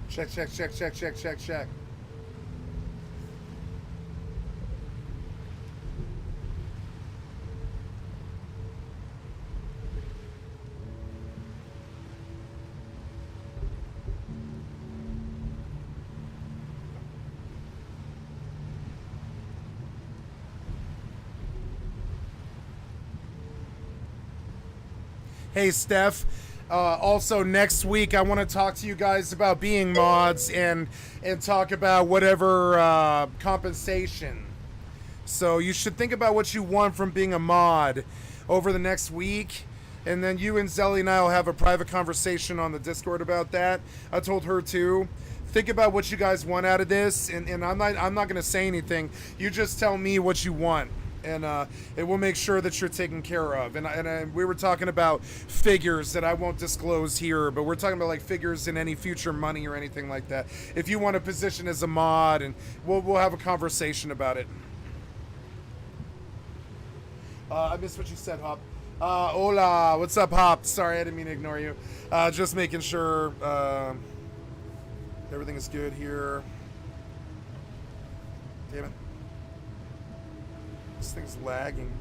Check, check, check, check, check, check, check. Hey, Steph. Also, next week I want to talk to you guys about being mods and talk about whatever compensation. So you should think about what you want from being a mod over the next week, and then you and Zelly and I will have a private conversation on the Discord about that. I told her too. Think about what you guys want out of this, and I'm not gonna say anything. You just tell me what you want, and it will make sure that you're taken care of. And we were talking about figures that I won't disclose here, but we're talking about like figures in any future money or anything like that. If you want a position as a mod, and we'll have a conversation about it. I missed what you said, Hop. Hola, what's up, Hop? Sorry, I didn't mean to ignore you. Just making sure everything is good here. Damn it. This thing's lagging.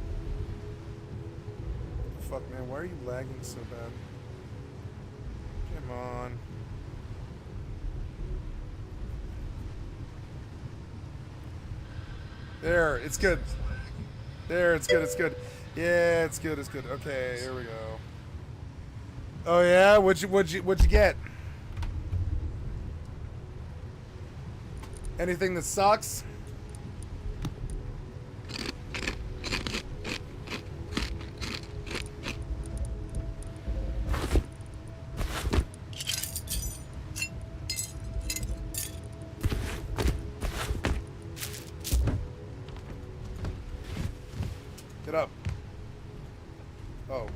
What the fuck, man? Why are you lagging so bad? Come on. There, it's good. There, it's good, it's good. Yeah, it's good, it's good. Okay, here we go. Oh yeah, what'd you get? Anything that sucks? Get up. Oh,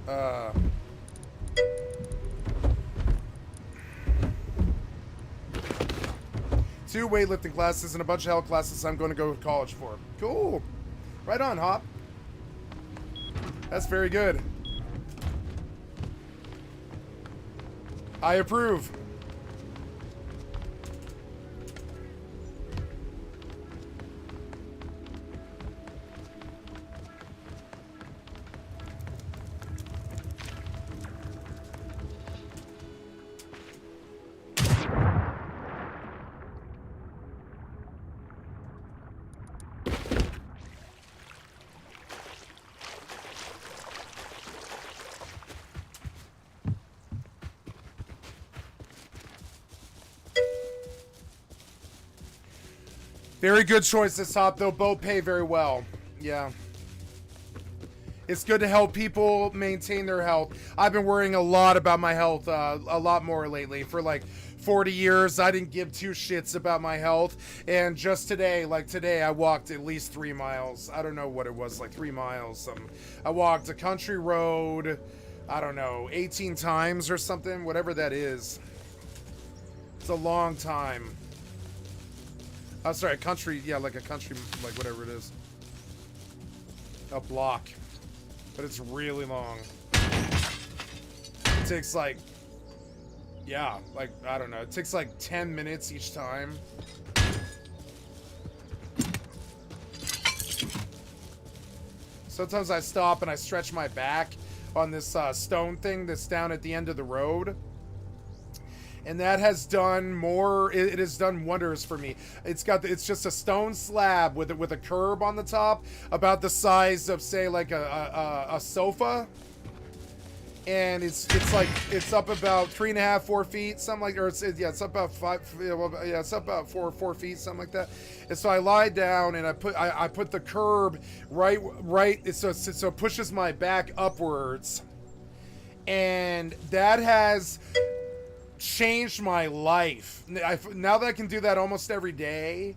two weightlifting classes and a bunch of health classes I'm going to go to college for. Cool. Right on, Hop. That's very good. I approve. Very good choices, Hop. They'll both pay very well. Yeah. It's good to help people maintain their health. I've been worrying a lot about my health, a lot more lately. For like 40 years, I didn't give two shits about my health. And just today, like today, I walked at least 3 miles. I don't know what it was, like 3 miles. I walked a country road, I don't know, 18 times or something, whatever that is. It's a long time. Oh, sorry, a country, yeah, like a country, like whatever it is. A block. But it's really long. It takes like, yeah, like, I don't know. It takes like 10 minutes each time. Sometimes I stop and I stretch my back on this stone thing that's down at the end of the road. And that has done more. It has done wonders for me. It's just a stone slab with a curb on the top, about the size of, say, like a sofa. And it's up about 3.5, 4 feet, something like, or it's up about 5. Yeah, it's up about 4 feet, something like that. And so I lie down and I put the curb right. So it pushes my back upwards, and that has changed my life. Now that I can do that almost every day,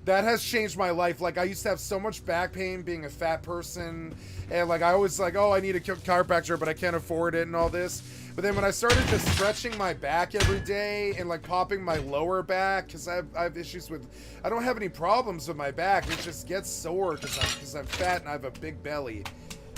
that has changed my life. Like, I used to have so much back pain being a fat person, and like I always like, oh, I need a chiropractor, but I can't afford it and all this. But then when I started just stretching my back every day and like popping my lower back, because I have issues with, I don't have any problems with my back, it just gets sore because I'm fat and I have a big belly.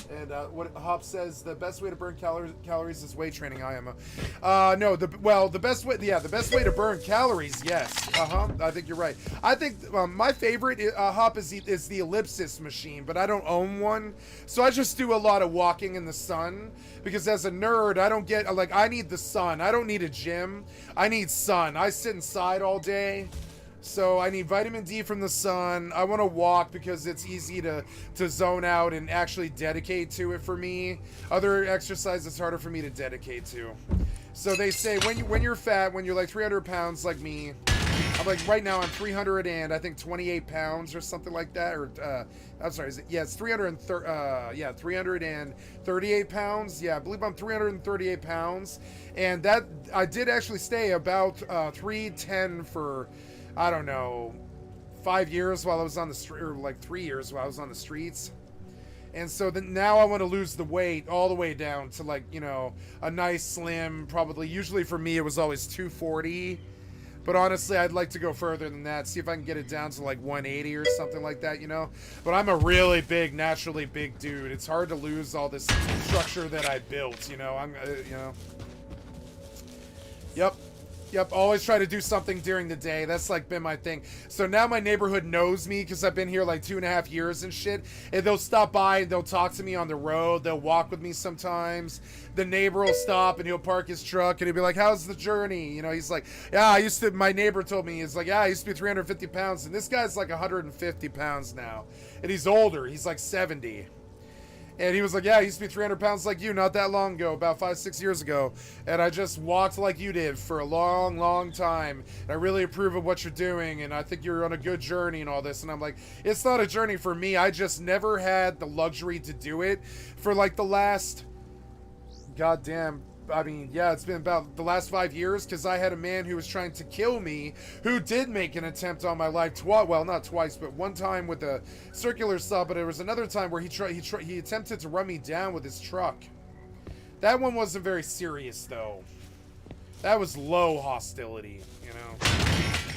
And what Hop says, the best way to burn calories is weight training. No, the best way, the best way to burn calories, yes. I think you're right. I think my favorite Hop is the ellipsis machine, but I don't own one, so I just do a lot of walking in the sun, because as a nerd, I don't get, like, I need the sun. I don't need a gym. I need sun. I sit inside all day. So I need vitamin D from the sun. I want to walk because it's easy to zone out and actually dedicate to it for me. Other exercise it's harder for me to dedicate to. So they say when you're fat, when you're like 300 pounds like me, I'm like, right now I'm 300 and I think 28 pounds or something like that. Or I'm sorry, it's 338 pounds. Yeah, I believe I'm 338 pounds. And that, I did actually stay about 310 for, I don't know, 5 years while I was on the street, or like 3 years while I was on the streets. And so then now I want to lose the weight all the way down to, like, you know, a nice slim, probably, usually for me it was always 240. But honestly, I'd like to go further than that, see if I can get it down to like 180 or something like that, you know? But I'm a really big, naturally big dude. It's hard to lose all this structure that I built, you know? Yep, always try to do something during the day. That's like been my thing. So now my neighborhood knows me because I've been here like 2.5 years and shit. And they'll stop by and they'll talk to me on the road. They'll walk with me sometimes. The neighbor will stop and he'll park his truck and he'll be like, how's the journey? You know, he's like, yeah, my neighbor told me, he's like, yeah, I used to be 350 pounds. And this guy's like 150 pounds now. And he's older. He's like 70. And he was like, yeah, I used to be 300 pounds like you not that long ago, about 5-6 years ago. And I just walked like you did for a long, long time. And I really approve of what you're doing. And I think you're on a good journey and all this. And I'm like, it's not a journey for me. I just never had the luxury to do it for like the last, goddamn, I mean, yeah, it's been about the last 5 years, because I had a man who was trying to kill me, who did make an attempt on my life well, not twice, but one time with a circular saw, but there was another time where he attempted to run me down with his truck. That one wasn't very serious, though. That was low hostility, you know?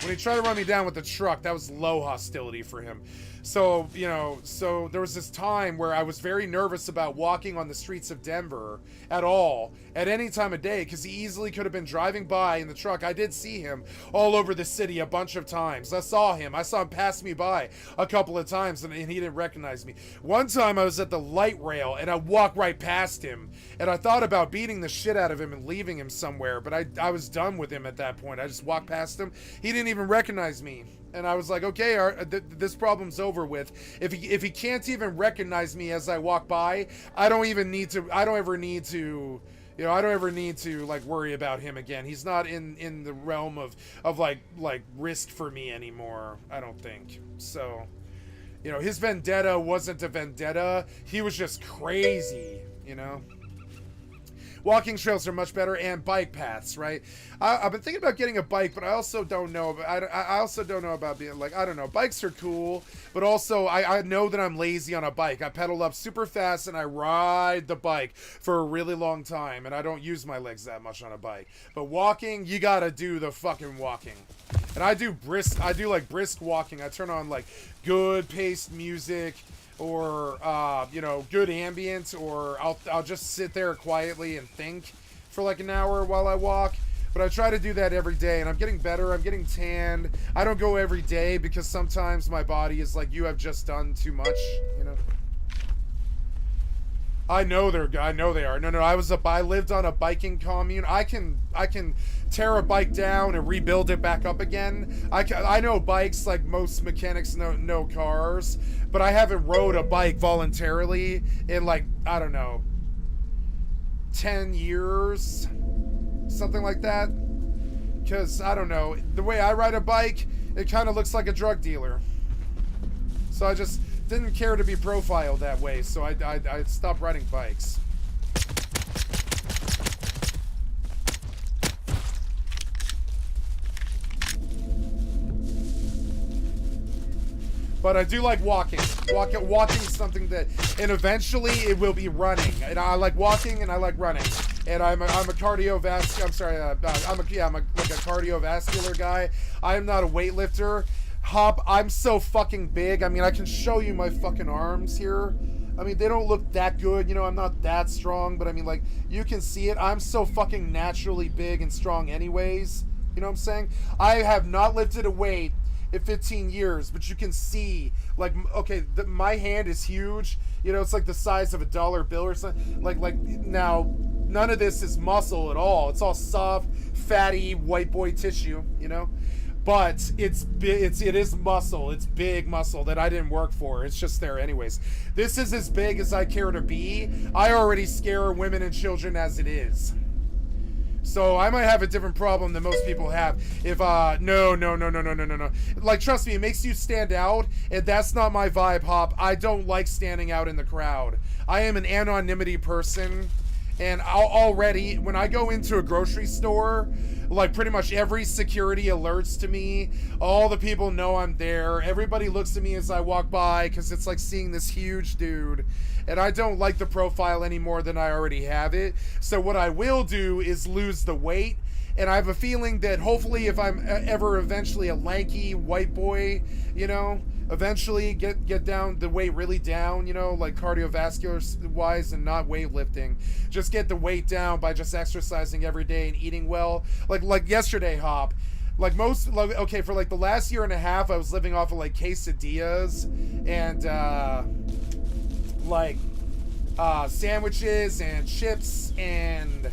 When he tried to run me down with the truck, that was low hostility for him. So, you know, so there was this time where I was very nervous about walking on the streets of Denver at all, at any time of day, because he easily could have been driving by in the truck. I did see him all over the city a bunch of times. I saw him pass me by a couple of times, and he didn't recognize me. One time I was at the light rail, and I walked right past him, and I thought about beating the shit out of him and leaving him somewhere, but I was done with him at that point. I just walked past him. He didn't even recognize me. And I was like, okay, this problem's over with. If he can't even recognize me as I walk by, I don't ever need to like worry about him again. He's not in the realm of like risk for me anymore, I don't think. So, you know, his vendetta wasn't a vendetta. He was just crazy, you know? Walking trails are much better, and bike paths, right? I've been thinking about getting a bike, but I also don't know. I also don't know about being like, I don't know. Bikes are cool, but also I know that I'm lazy on a bike. I pedal up super fast and I ride the bike for a really long time, and I don't use my legs that much on a bike. But walking, you gotta do the fucking walking. And I do like brisk walking. I turn on like good paced music, or you know, good ambience, or I'll just sit there quietly and think for like an hour while I walk. But I try to do that every day, and I'm getting better. I'm getting tanned. I don't go every day because sometimes my body is like, you have just done too much, you know. I know they are. No, I lived on a biking commune. I can tear a bike down and rebuild it back up again. I know bikes like most mechanics know cars, but I haven't rode a bike voluntarily in like, I don't know, 10 years, something like that. Because, I don't know, the way I ride a bike, it kind of looks like a drug dealer. So I just didn't care to be profiled that way, so I stopped riding bikes. But I do like walking. Walking is something that, and eventually it will be running. And I like walking and I like running. And I'm a cardiovascular. I'm sorry. I'm like a cardiovascular guy. I am not a weightlifter. Hop, I'm so fucking big. I mean, I can show you my fucking arms here. I mean, they don't look that good, you know, I'm not that strong, but I mean, like, you can see it. I'm so fucking naturally big and strong anyways, you know what I'm saying? I have not lifted a weight in 15 years, but you can see, like, okay, my hand is huge, you know, it's like the size of a dollar bill or something, like, now, none of this is muscle at all. It's all soft, fatty, white boy tissue, you know? But it is muscle. It's big muscle that I didn't work for. It's just there anyways. This is as big as I care to be. I already scare women and children as it is. So I might have a different problem than most people have. If, no. Like, trust me, it makes you stand out, and that's not my vibe, Hop. I don't like standing out in the crowd. I am an anonymity person. And already, when I go into a grocery store, like pretty much every security alerts to me. All the people know I'm there. Everybody looks at me as I walk by because it's like seeing this huge dude. And I don't like the profile any more than I already have it. So what I will do is lose the weight. And I have a feeling that hopefully if I'm ever eventually a lanky white boy, you know, eventually get down the weight really down, you know, like cardiovascular wise and not weightlifting. Just get the weight down by just exercising every day and eating well. Like yesterday, Hop. Like okay, for like the last year and a half, I was living off of like quesadillas and sandwiches and chips and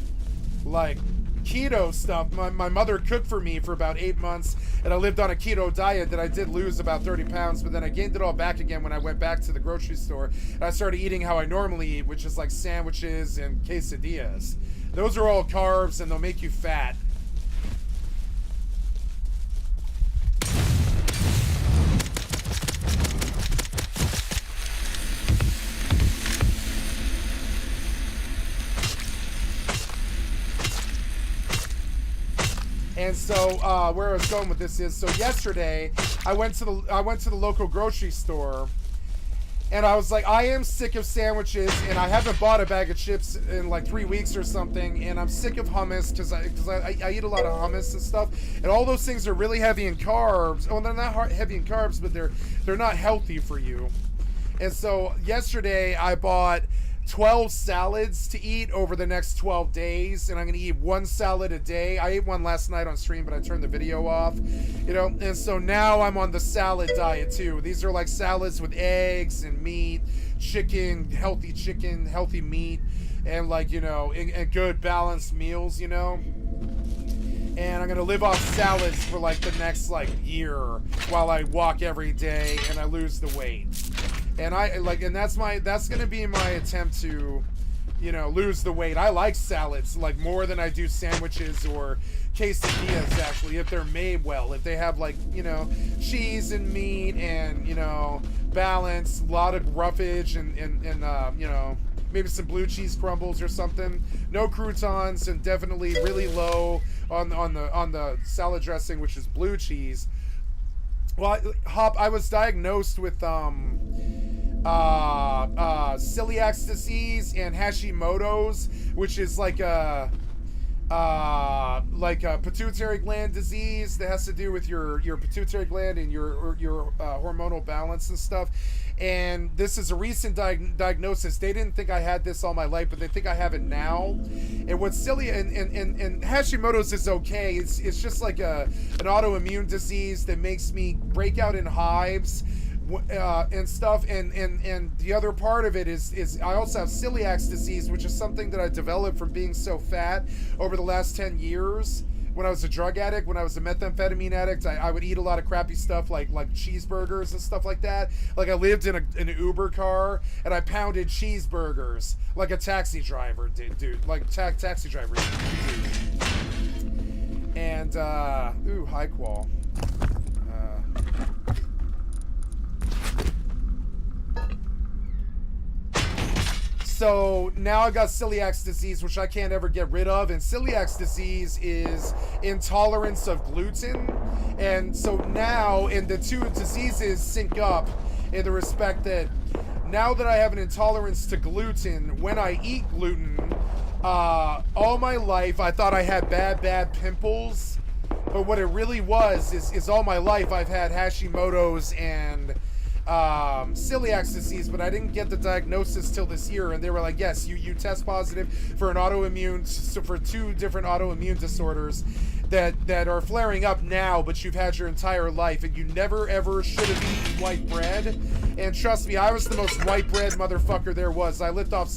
like keto stuff. My mother cooked for me for about 8 months, and I lived on a keto diet that I did lose about 30 pounds, but then I gained it all back again when I went back to the grocery store, and I started eating how I normally eat, which is like sandwiches and quesadillas. Those are all carbs, and they'll make you fat. And so where I was going with this is, so yesterday I went to the local grocery store, and I was like, I am sick of sandwiches, and I haven't bought a bag of chips in like 3 weeks or something, and I'm sick of hummus because I eat a lot of hummus and stuff, and all those things are really heavy in carbs. Oh, they're not heavy in carbs, but they're not healthy for you. And so yesterday I bought 12 salads to eat over the next 12 days, and I'm going to eat one salad a day. I ate one last night on stream, but I turned the video off, you know, and so now I'm on the salad diet too. These are like salads with eggs and meat, chicken, healthy meat, and like, you know, and good balanced meals, you know. And I'm going to live off salads for like the next like year while I walk every day and I lose the weight. And that's going to be my attempt to, you know, lose the weight. I like salads like more than I do sandwiches or quesadillas, actually, if they're made well, if they have like, you know, cheese and meat and, you know, balance, a lot of roughage and you know, maybe some blue cheese crumbles or something. No croutons, and definitely really low on the salad dressing, which is blue cheese. Well, Hop, I was diagnosed with celiac disease and Hashimoto's, which is like a pituitary gland disease that has to do with your pituitary gland and your hormonal balance and stuff. And this is a recent diagnosis. They didn't think I had this all my life, but they think I have it now. And what's silly, and Hashimoto's is okay. It's just like an autoimmune disease that makes me break out in hives and stuff. And the other part of it is I also have celiac disease, which is something that I developed from being so fat over the last 10 years. When I was a drug addict, when I was a methamphetamine addict, I would eat a lot of crappy stuff like cheeseburgers and stuff like that. Like I lived in an Uber car and I pounded cheeseburgers like a taxi driver dude, like taxi driver dude. And high qual. So now I got celiac disease, which I can't ever get rid of. And celiac disease is intolerance of gluten. And so now, and the two diseases sync up in the respect that now that I have an intolerance to gluten, when I eat gluten, all my life I thought I had bad pimples. But what it really was is all my life I've had Hashimoto's and celiac disease, but I didn't get the diagnosis till this year, and they were like, yes, you test positive for an autoimmune, so for 2 different autoimmune disorders that are flaring up now, but you've had your entire life, and you never ever should have eaten white bread. And trust me, I was the most white bread motherfucker there was. I lived off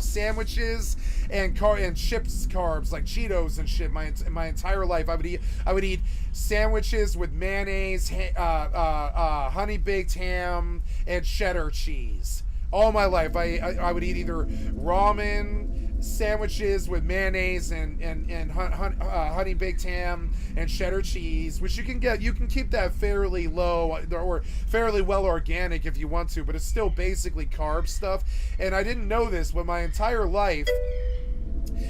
sandwiches and chips carbs like Cheetos and shit my entire life. I would eat sandwiches with mayonnaise, honey baked ham, and cheddar cheese. All my life, I would eat either ramen sandwiches with mayonnaise and honey baked ham and cheddar cheese, which you can get. You can keep that fairly low or fairly well organic if you want to, but it's still basically carb stuff. And I didn't know this, but my entire life,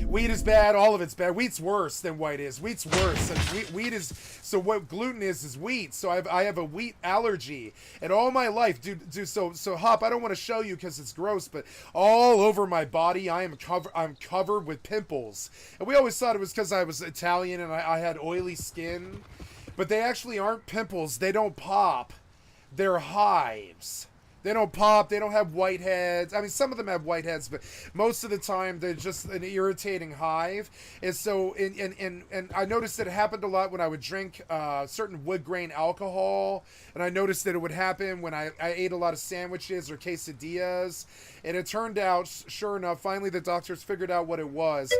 wheat is bad. All of it's bad. Wheat's worse than white is. Wheat's worse. And wheat is, so what gluten is wheat. So I have a wheat allergy. And all my life, so Hop, I don't want to show you because it's gross, but all over my body, I'm covered with pimples. And we always thought it was because I was Italian and I had oily skin. But they actually aren't pimples. They don't pop. They're hives. They don't pop. They don't have whiteheads. I mean, some of them have whiteheads, but most of the time they're just an irritating hive. And so, and I noticed that it happened a lot when I would drink certain wood grain alcohol, and I noticed that it would happen when I ate a lot of sandwiches or quesadillas. And it turned out, sure enough, finally the doctors figured out what it was.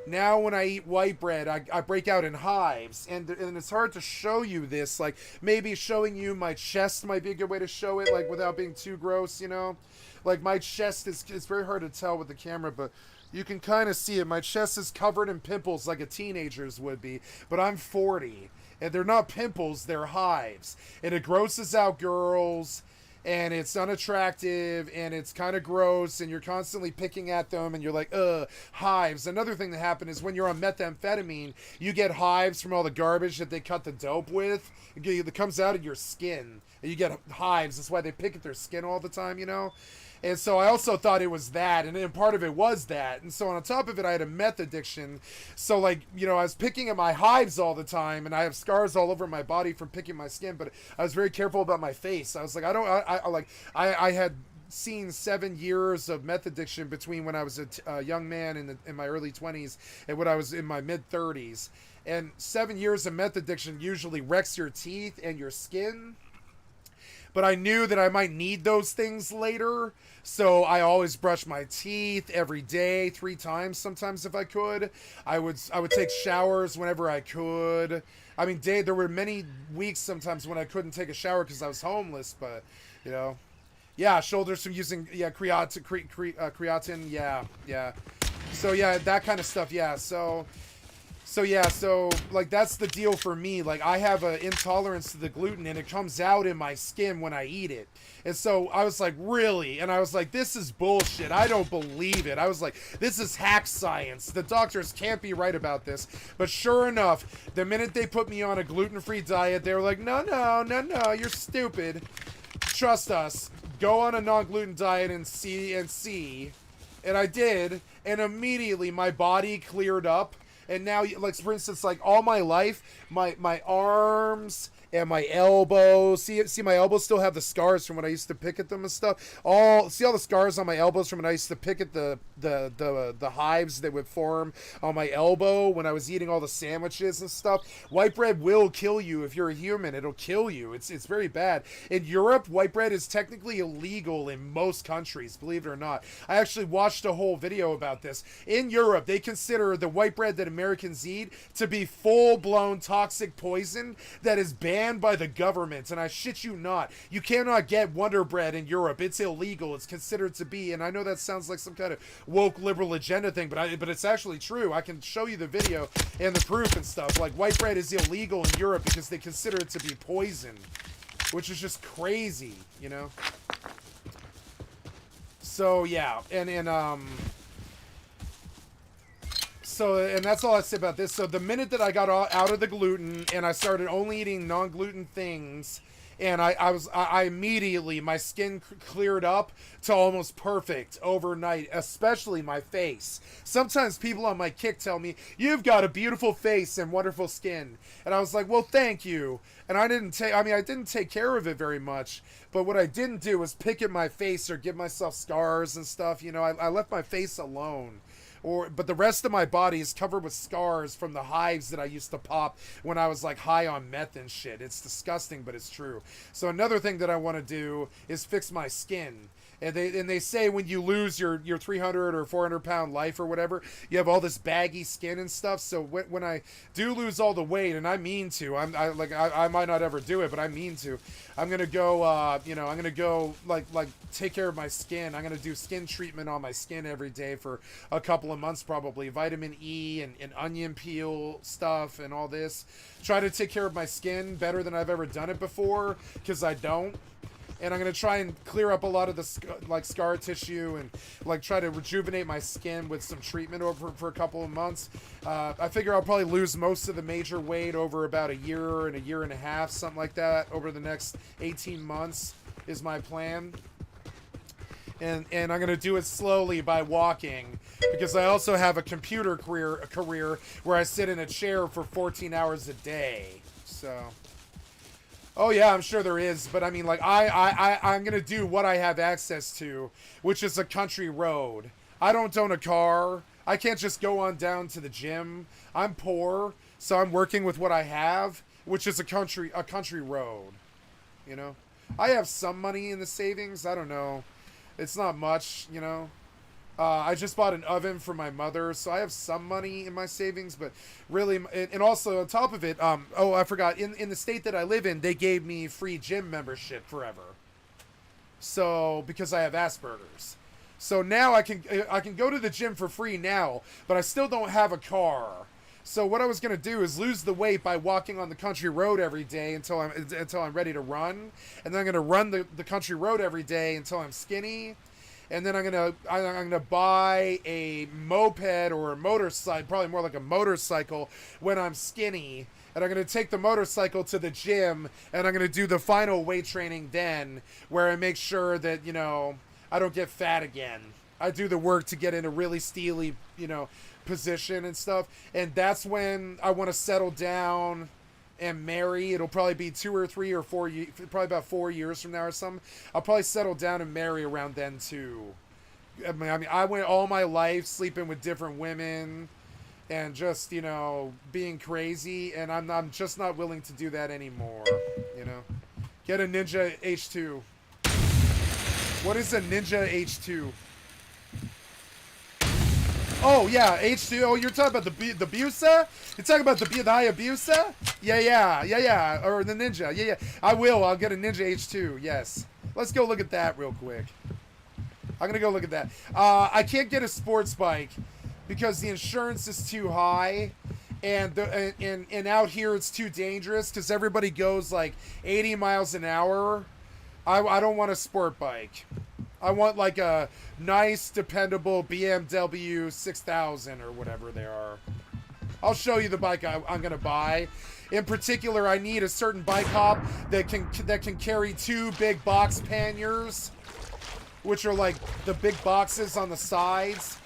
Now when I eat white bread, I break out in hives, and it's hard to show you this. Like, maybe showing you my chest might be a good way to show it, like without being too gross, you know? Like, my chest is, it's very hard to tell with the camera, but you can kind of see it. My chest is covered in pimples like a teenager's would be, but I'm 40, and they're not pimples, they're hives. And it grosses out girls, and it's unattractive, and it's kind of gross, and you're constantly picking at them, and you're like, hives. Another thing that happened is when you're on methamphetamine, you get hives from all the garbage that they cut the dope with. It comes out of your skin, and you get hives. That's why they pick at their skin all the time, you know? And so I also thought it was that, and then part of it was that. And so on top of it, I had a meth addiction. So, like, you know, I was picking at my hives all the time, and I have scars all over my body from picking my skin, but I was very careful about my face. I was like, I had seen 7 years of meth addiction between when I was a young man in my early 20s and when I was in my mid 30s. And 7 years of meth addiction usually wrecks your teeth and your skin. But I knew that I might need those things later, so I always brush my teeth every day, 3 times sometimes if I could. I would take showers whenever I could. I mean, there were many weeks sometimes when I couldn't take a shower because I was homeless, but, you know. Yeah, shoulders from using, creatine, yeah. So, yeah, that kind of stuff, yeah, so like, that's the deal for me. Like, I have an intolerance to the gluten, and it comes out in my skin when I eat it. And so I was like, really? And I was like, this is bullshit. I don't believe it. I was like, this is hack science. The doctors can't be right about this. But sure enough, the minute they put me on a gluten-free diet, they were like, no, you're stupid. Trust us. Go on a non-gluten diet and see. And I did, and immediately my body cleared up. And now, like, for instance, like, all my life, my arms and my elbows, see my elbows still have the scars from when I used to pick at them and stuff. See all the scars on my elbows from when I used to pick at the hives that would form on my elbow when I was eating all the sandwiches and stuff. White bread will kill you if you're a human. It'll kill you. It's very bad. In Europe, white bread is technically illegal in most countries, believe it or not. I actually watched a whole video about this. In Europe, they consider the white bread that Americans eat to be full-blown toxic poison that is banned by the government, and I shit you not, you cannot get Wonder Bread in Europe. It's illegal. It's considered to be, and I know that sounds like some kind of woke liberal agenda thing, but it's actually true. I can show you the video and the proof and stuff. Like, white bread is illegal in Europe because they consider it to be poison, which is just crazy, you know? So, yeah, and that's all I say about this. So the minute that I got out of the gluten and I started only eating non-gluten things, and I immediately, my skin cleared up to almost perfect overnight, especially my face. Sometimes people on my kick tell me, you've got a beautiful face and wonderful skin, and I was like, well, thank you. And I didn't take care of it very much, but what I didn't do was pick at my face or give myself scars and stuff. You know, I left my face alone. But the rest of my body is covered with scars from the hives that I used to pop when I was like high on meth and shit. It's disgusting, but it's true. So another thing that I want to do is fix my skin. And they say when you lose your 300 or 400 pound life or whatever, you have all this baggy skin and stuff. So when I do lose all the weight, and I mean to, I might not ever do it, but I mean to. I'm gonna go, I'm gonna go like take care of my skin. I'm gonna do skin treatment on my skin every day for a couple of months probably. Vitamin E and onion peel stuff and all this. Try to take care of my skin better than I've ever done it before, because I don't. And I'm going to try and clear up a lot of the scar tissue and like try to rejuvenate my skin with some treatment for a couple of months. I figure I'll probably lose most of the major weight over about a year and a half, something like that, over the next 18 months is my plan. And I'm going to do it slowly by walking, because I also have a computer career where I sit in a chair for 14 hours a day. So... oh yeah, I'm sure there is, but I mean, like, I'm gonna do what I have access to, which is a country road. I don't own a car. I can't just go on down to the gym. I'm poor, so I'm working with what I have, which is a country road. You know, I have some money in the savings. I don't know, it's not much, you know. I just bought an oven for my mother, so I have some money in my savings, but really, and also on top of it, oh, I forgot, in the state that I live in, they gave me free gym membership forever. So, because I have Asperger's. So now I can go to the gym for free now, but I still don't have a car. So what I was going to do is lose the weight by walking on the country road every day until I'm ready to run, and then I'm going to run the country road every day until I'm skinny. And then I'm gonna buy a moped or a motorcycle, probably more like a motorcycle, when I'm skinny. And I'm gonna take the motorcycle to the gym, and I'm gonna do the final weight training then, where I make sure that, you know, I don't get fat again. I do the work to get in a really steely, you know, position and stuff. And that's when I want to settle down and marry. It'll probably be 2 or 3 or 4 years, probably about 4 years from now or something. I'll probably settle down and marry around then too. I mean, I went all my life sleeping with different women and just, you know, being crazy, and I'm just not willing to do that anymore, you know. Get a Ninja H2. What is a Ninja H2? Oh, yeah, H2. Oh, you're talking about the Busa? You're talking about the Hayabusa? Yeah. Or the Ninja. Yeah. I will. I'll get a Ninja H2. Yes. Let's go look at that real quick. I'm going to go look at that. I can't get a sports bike because the insurance is too high. And out here it's too dangerous because everybody goes like 80 miles an hour. I don't want a sport bike. I want like a nice, dependable BMW 6000 or whatever they are. I'll show you the bike I'm going to buy. In particular, I need a certain bike hop that can carry 2 big box panniers, which are like the big boxes on the sides,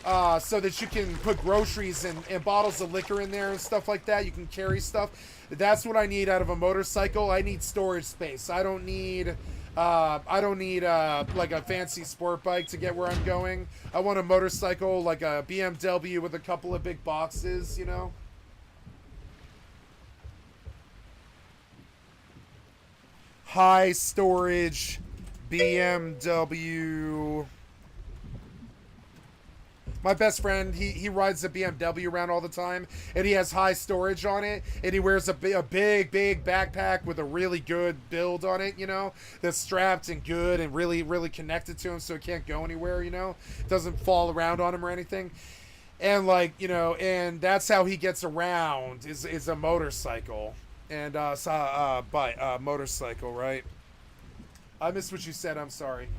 so that you can put groceries and bottles of liquor in there and stuff like that. You can carry stuff. That's what I need out of a motorcycle. I need storage space. I don't need like a fancy sport bike to get where I'm going. I want a motorcycle like a BMW with a couple of big boxes, you know? High storage BMW. My best friend, he rides a BMW around all the time, and he has high storage on it, and he wears a big backpack with a really good build on it, you know, that's strapped and good and really connected to him so it can't go anywhere, you know, it doesn't fall around on him or anything. And like, you know, and that's how he gets around is a motorcycle. And motorcycle, right? I missed what you said, I'm sorry.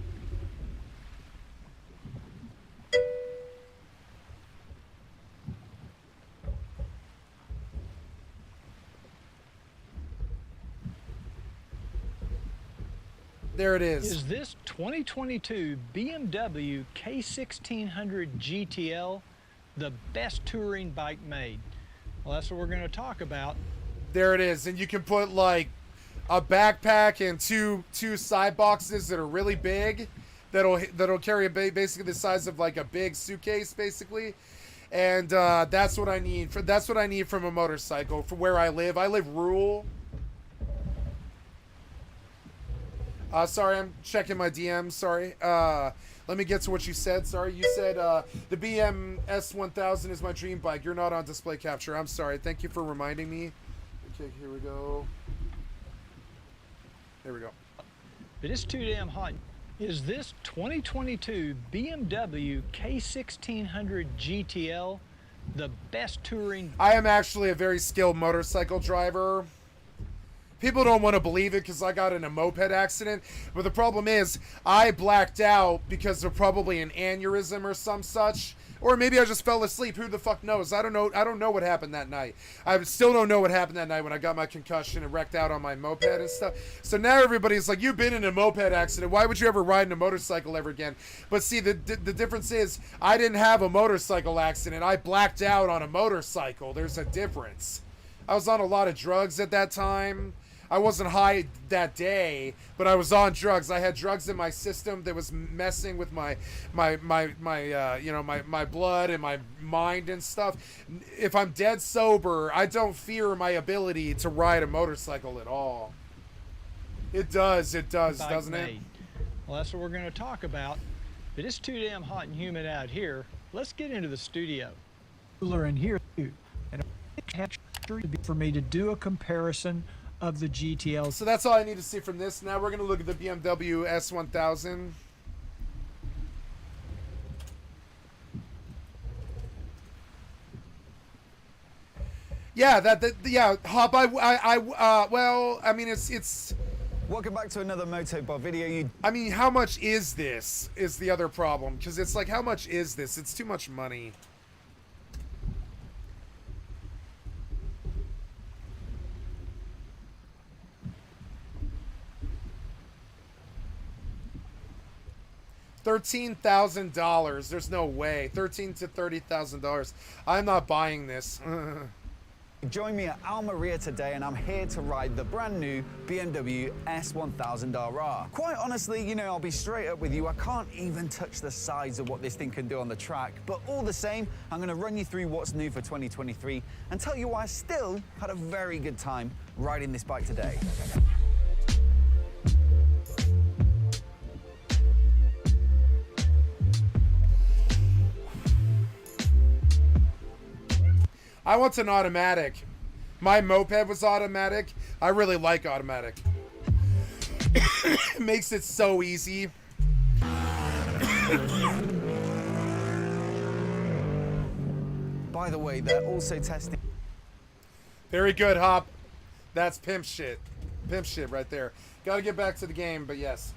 There it is. Is this 2022 BMW K1600 GTL the best touring bike made? Well, that's what we're going to talk about. There it is. And you can put like a backpack and two side boxes that are really big that'll carry basically the size of like a big suitcase basically. And that's what I need from a motorcycle for where I live. I live rural. Sorry, I'm checking my DM. Sorry. Let me get to what you said. Sorry, you said the BM S1000 is my dream bike. You're not on display capture. I'm sorry. Thank you for reminding me. Okay, here we go. There we go. But it's too damn hot. Is this 2022 BMW K1600 GTL the best touring? I am actually a very skilled motorcycle driver. People don't want to believe it because I got in a moped accident. But the problem is I blacked out because of probably an aneurysm or some such. Or maybe I just fell asleep. Who the fuck knows? I don't know. I don't know what happened that night. I still don't know what happened that night when I got my concussion and wrecked out on my moped and stuff. So now everybody's like, you've been in a moped accident. Why would you ever ride in a motorcycle ever again? But see, the difference is I didn't have a motorcycle accident. I blacked out on a motorcycle. There's a difference. I was on a lot of drugs at that time. I wasn't high that day, but I was on drugs. I had drugs in my system that was messing with my blood and my mind and stuff. If I'm dead sober, I don't fear my ability to ride a motorcycle at all. It does, doesn't it? Well, that's what we're going to talk about. But it's too damn hot and humid out here. Let's get into the studio. Cooler in here too, and for me to do a comparison of the GTL. So that's all I need to see from this. Now we're going to look at the BMW S1000. Yeah, yeah, Hop. Well, I mean, it's. Welcome back to another Motobot video. I mean, how much is this? Is the other problem because it's like, how much is this? It's too much money. $13,000. There's no way. $13,000 to $30,000. I'm not buying this. Join me at Almeria today, and I'm here to ride the brand new BMW S1000RR. Quite honestly, you know, I'll be straight up with you, I can't even touch the sides of what this thing can do on the track, but all the same, I'm gonna run you through what's new for 2023 and tell you why I still had a very good time riding this bike today. I want an automatic. My moped was automatic. I really like automatic. It makes it so easy. By the way, they're also testing. Very good, Hop. That's pimp shit. Pimp shit right there. Gotta get back to the game, but yes.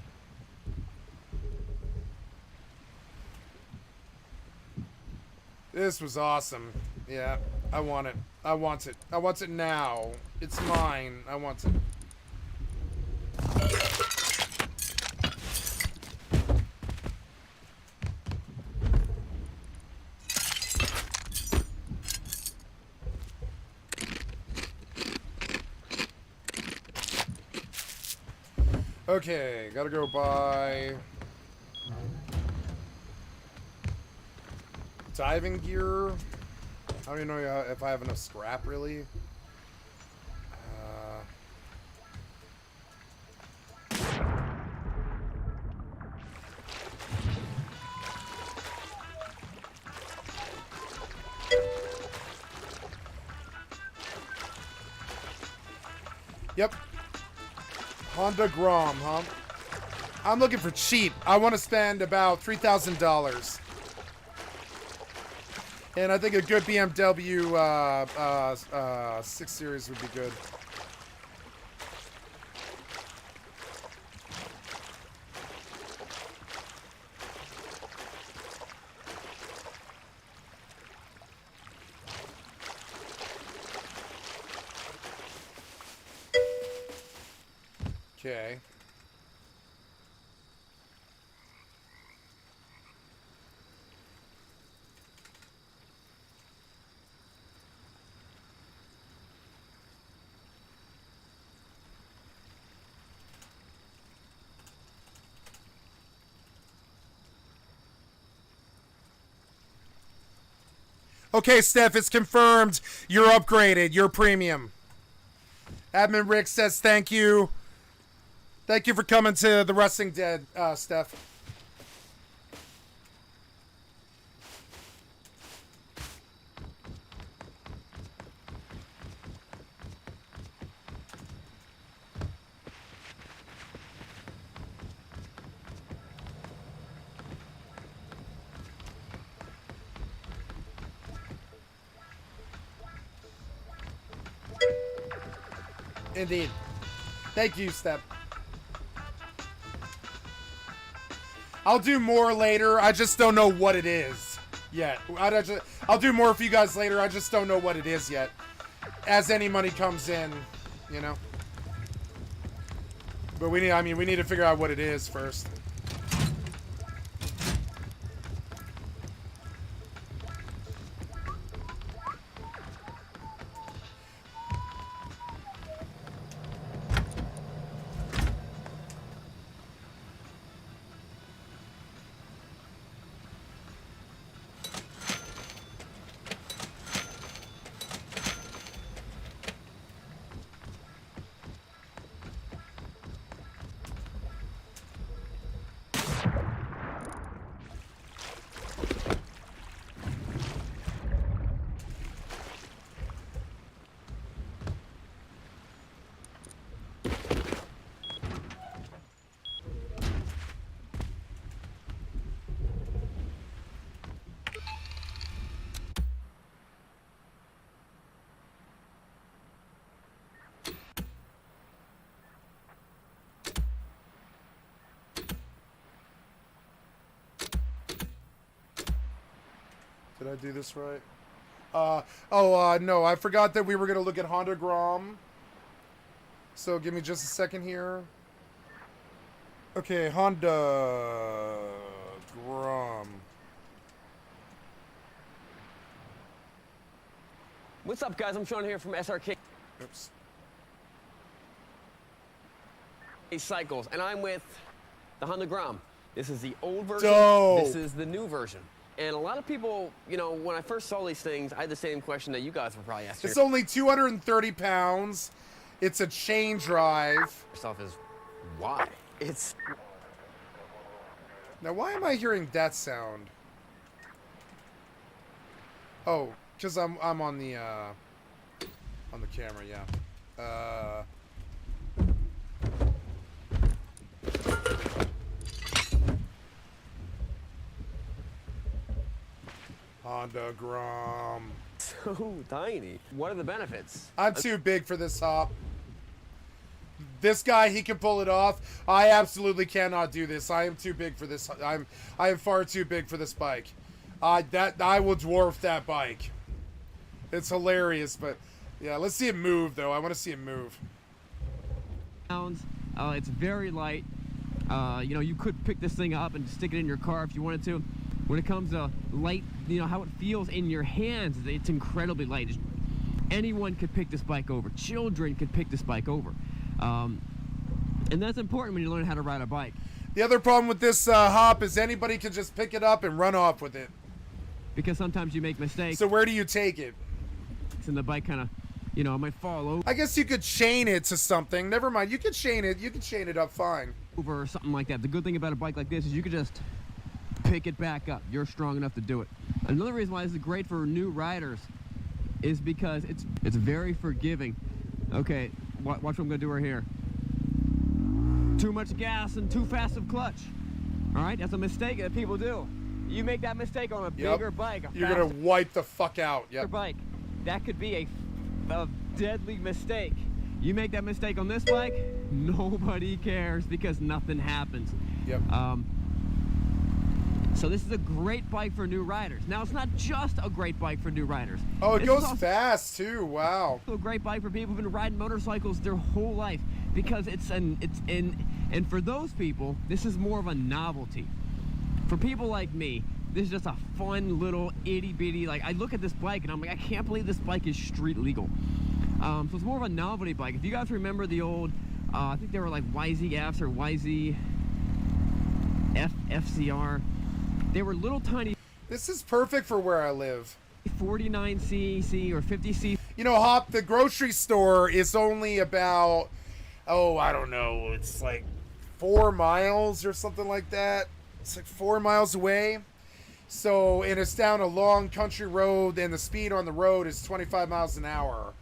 This was awesome. Yeah, I want it. I want it. I want it now. It's mine. I want it. Okay, gotta go buy diving gear. I don't even know if I have enough scrap, really. Yep. Honda Grom, huh? I'm looking for cheap. I want to spend about $3,000. And I think a good BMW 6 Series would be good. Okay. Okay, Steph, it's confirmed. You're upgraded. You're premium. Admin Rick says thank you. Thank you for coming to the Wrestling Dead, Steph. Indeed. Thank you, Step. I'll do more later. I just don't know what it is yet. I'll do more for you guys later. I just don't know what it is yet. As any money comes in, you know. But we need to figure out what it is first. Did I do this right? No, I forgot that we were going to look at Honda Grom. So give me just a second here. Okay, Honda Grom. What's up, guys? I'm Sean here from SRK Oops. Cycles, and I'm with the Honda Grom. This is the old version. Dope. This is the new version. And a lot of people, you know, when I first saw these things, I had the same question that you guys were probably asking. It's only 230 pounds. It's a chain drive. First off is, why? It's... Now, why am I hearing that sound? Oh, because I'm on the camera, yeah. Honda Grom. so tiny. What are the benefits? I'm too big for this hop. This guy, he can pull it off. I absolutely cannot do this. I am too big for this. I am far too big for this bike. I will dwarf that bike. It's hilarious, but yeah, let's see it move though. I want to see it move. Pounds. It's very light. You know, you could pick this thing up and stick it in your car if you wanted to. When it comes to light, you know, how it feels in your hands, it's incredibly light. Anyone could pick this bike over. Children could pick this bike over. And that's important when you learn how to ride a bike. The other problem with this hop is anybody can just pick it up and run off with it. Because sometimes you make mistakes. So where do you take it? And the bike kind of, you know, it might fall over. I guess you could chain it to something. Never mind. You could chain it. You can chain it up fine. Or something like that. The good thing about a bike like this is you could just pick it back up. You're strong enough to do it. Another reason why this is great for new riders is because it's very forgiving. Okay, watch what I'm gonna do right here. Too much gas and too fast of clutch. All right, that's a mistake that people do. You make that mistake on a bigger bike. You're gonna wipe the fuck out. Yep. Bike. That could be a deadly mistake. You make that mistake on this bike, nobody cares because nothing happens. Yep. So this is a great bike for new riders. Now it's not just a great bike for new riders. Oh, it This goes is also fast too. Wow. a great bike for people who've been riding motorcycles their whole life because and for those people, this is more of a novelty. For people like me, this is just a fun little itty bitty, like I look at this bike and I'm like, I can't believe this bike is street legal. So it's more of a novelty bike. If you guys remember the old, I think they were like YZFs or YZFCR. They were little tiny This is perfect for where I live. 49 cc or 50 cc. You know, Hop, the grocery store is only about, oh, I don't know, it's like 4 miles or something like that. It's like 4 miles away. So, and it's down a long country road, and the speed on the road is 25 miles an hour.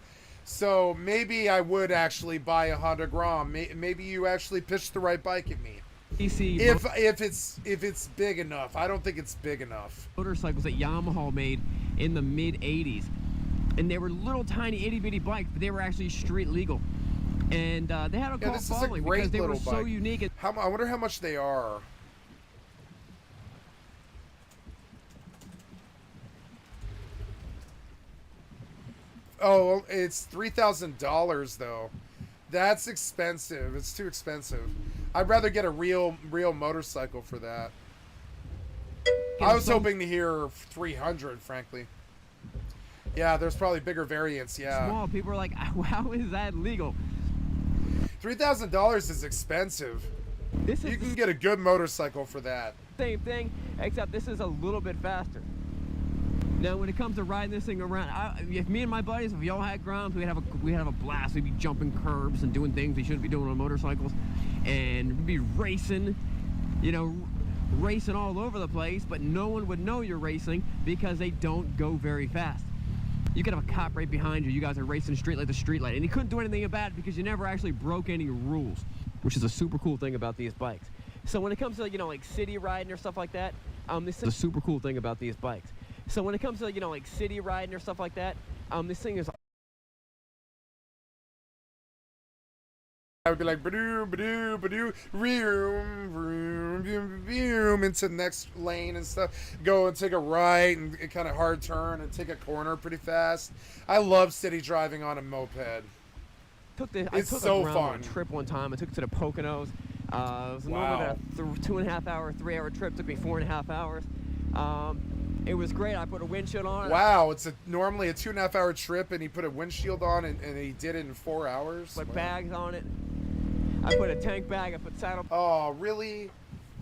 So maybe I would actually buy a Honda Grom. Maybe you actually pitched the right bike at me. If it's big enough. I don't think it's big enough. Motorcycles that Yamaha made in the mid 80s, and they were little tiny itty bitty bikes, but they were actually street legal, and they had a cult following because they were so unique. And I wonder how much they are. Oh, it's $3,000 though. That's expensive. It's too expensive. I'd rather get a real motorcycle for that. I was hoping to hear 300, frankly. Yeah, there's probably bigger variants. Yeah. Small people are like, how is that legal? $3,000 is expensive. You can get a good motorcycle for that. Same thing, except this is a little bit faster. Now, when it comes to riding this thing around, if me and my buddies, if we all had Groms, we'd have a blast. We'd be jumping curbs and doing things we shouldn't be doing on motorcycles, and we'd be racing, you know, racing all over the place. But no one would know you're racing because they don't go very fast. You could have a cop right behind you. You guys are racing straight like the street light, and you couldn't do anything about it because you never actually broke any rules, which is a super cool thing about these bikes. So when it comes to, you know, like city riding or stuff like that, this is a super cool thing about these bikes. So when it comes to, you know, like city riding or stuff like that, this thing is. I would be like, ba-doo, ba-doo, ba-doo, vroom, vroom, vroom, vroom, into the next lane and stuff. Go and take a right and kind of hard turn and take a corner pretty fast. I love city driving on a moped. It's so fun. On a trip one time. I took it to the Poconos. It was normally about a 2.5 hour, 3 hour trip. Took me 4.5 hours. It was great. I put a windshield on. Wow, it's normally a 2.5 hour trip, and he put a windshield on, and he did it in 4 hours. Put bags on it. I put a tank bag. I put saddle. Oh, really?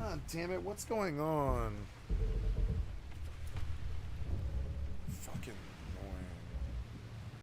Oh, damn it! What's going on? Fucking.